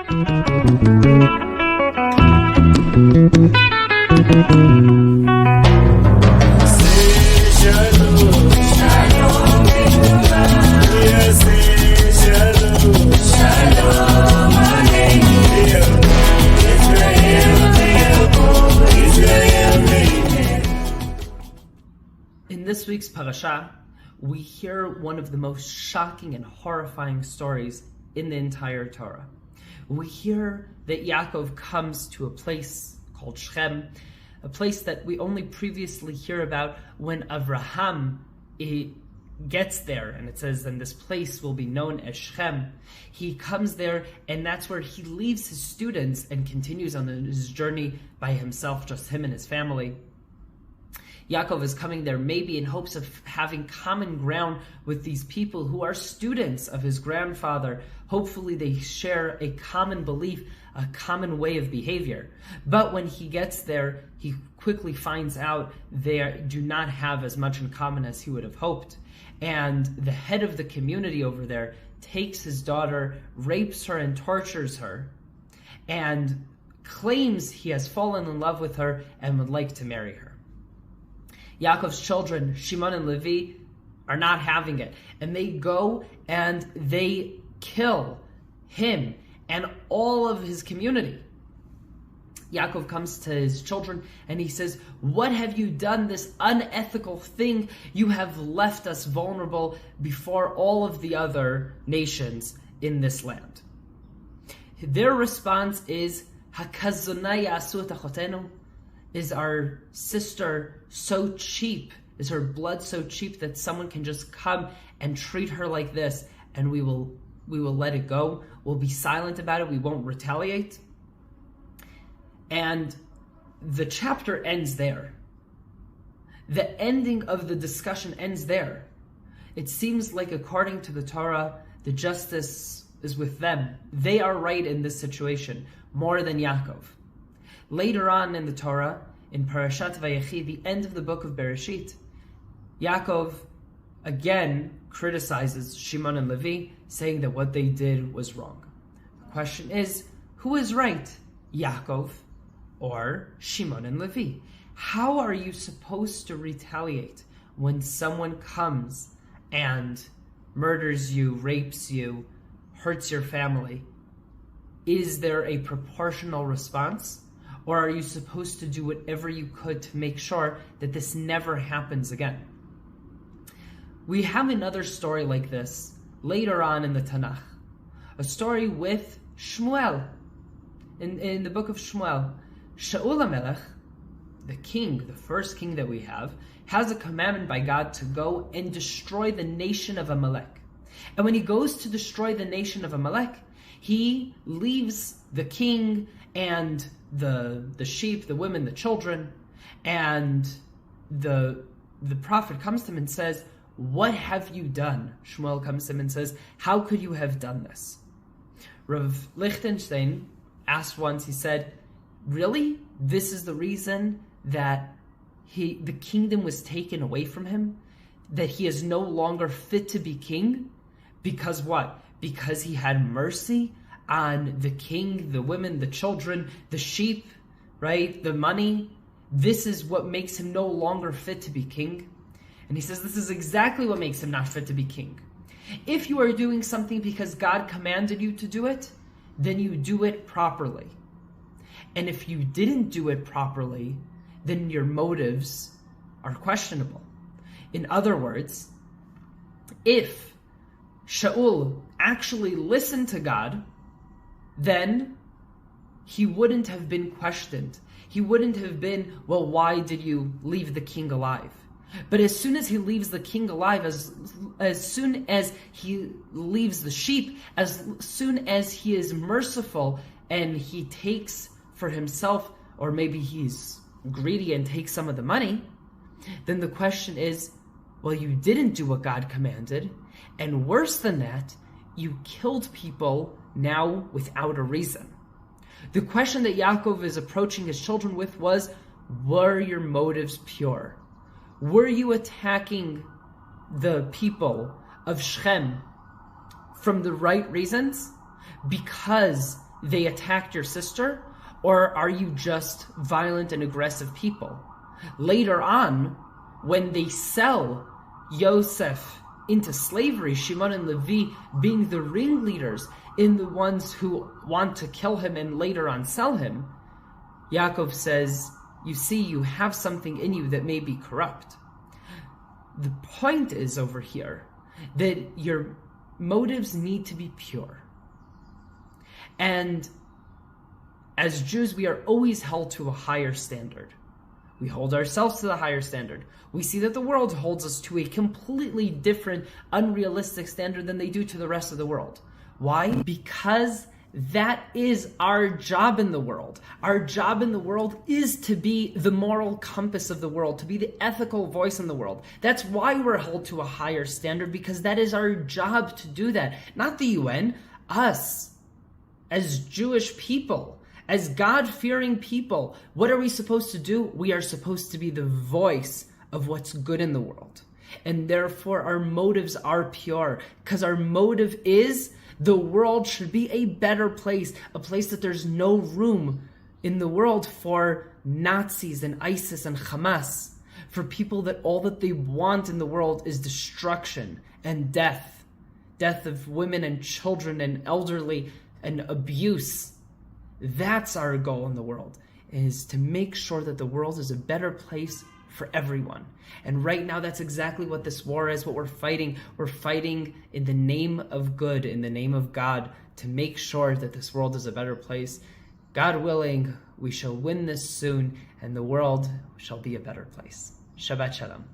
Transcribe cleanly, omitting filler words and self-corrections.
In this week's parasha, we hear one of the most shocking and horrifying stories in the entire Torah. We hear that Yaakov comes to a place called Shechem, a place that we only previously hear about when Avraham gets there, and it says, and this place will be known as Shechem. He comes there, and that's where he leaves his students and continues on his journey by himself, just him and his family. Yaakov is coming there maybe in hopes of having common ground with these people who are students of his grandfather. Hopefully they share a common belief, a common way of behavior. But when he gets there, he quickly finds out they do not have as much in common as he would have hoped. And the head of the community over there takes his daughter, rapes her and tortures her, and claims he has fallen in love with her and would like to marry her. Yaakov's children, Shimon and Levi, are not having it. And they go and they kill him and all of his community. Yaakov comes to his children and he says, "What have you done, this unethical thing? You have left us vulnerable before all of the other nations in this land." Their response is, "Hakazonai yasu et achotenu?" Is our sister so cheap? Is her blood so cheap that someone can just come and treat her like this and we will let it go? We'll be silent about it. We won't retaliate. And the chapter ends there. The ending of the discussion ends there. It seems like, according to the Torah, the justice is with them. They are right in this situation more than Yaakov. Later on in the Torah, in Parashat Vayechi, the end of the book of Bereshit, Yaakov again criticizes Shimon and Levi, saying that what they did was wrong. The question is, who is right, Yaakov or Shimon and Levi? How are you supposed to retaliate when someone comes and murders you, rapes you, hurts your family? Is there a proportional response? Or are you supposed to do whatever you could to make sure that this never happens again? We have another story like this later on in the Tanakh. A story with Shmuel. In the book of Shmuel, Shaul HaMelech, the king, the first king that we have, has a commandment by God to go and destroy the nation of Amalek. And when he goes to destroy the nation of Amalek, he leaves the king and the sheep, the women, the children, and the prophet comes to him and says, "What have you done?" Shmuel comes to him and says, "How could you have done this?" Rav Lichtenstein asked once, he said, "Really? This is the reason that the kingdom was taken away from him? That he is no longer fit to be king? Because what? Because he had mercy on the king, the women, the children, the sheep, right? The money. This is what makes him no longer fit to be king." And he says this is exactly what makes him not fit to be king. If you are doing something because God commanded you to do it, then you do it properly. And if you didn't do it properly, then your motives are questionable. In other words, if Shaul actually listened to God, then he wouldn't have been questioned. He wouldn't have been, well, why did you leave the king alive? But as soon as he leaves the king alive, as soon as he leaves the sheep, as soon as he is merciful and he takes for himself, or maybe he's greedy and takes some of the money, then the question is, well, you didn't do what God commanded, and worse than that, you killed people now without a reason. The question that Yaakov is approaching his children with was, were your motives pure? Were you attacking the people of Shechem from the right reasons? Because they attacked your sister, or are you just violent and aggressive people? Later on, when they sell Yosef into slavery, Shimon and Levi being the ringleaders in the ones who want to kill him and later on sell him, Yaakov says, you see, you have something in you that may be corrupt. The point is over here that your motives need to be pure. And as Jews, we are always held to a higher standard. We hold ourselves to the higher standard. We see that the world holds us to a completely different, unrealistic standard than they do to the rest of the world. Why? Because that is our job in the world. Our job in the world is to be the moral compass of the world, to be the ethical voice in the world. That's why we're held to a higher standard, because that is our job to do that. Not the UN, us, as Jewish people. As God-fearing people, what are we supposed to do? We are supposed to be the voice of what's good in the world. And therefore, our motives are pure, because our motive is the world should be a better place, a place that there's no room in the world for Nazis and ISIS and Hamas, for people that all that they want in the world is destruction and death of women and children and elderly and abuse. That's our goal in the world, is to make sure that the world is a better place for everyone. And right now, that's exactly what this war is, what we're fighting. We're fighting in the name of good, in the name of God, to make sure that this world is a better place. God willing, we shall win this soon, and the world shall be a better place. Shabbat Shalom.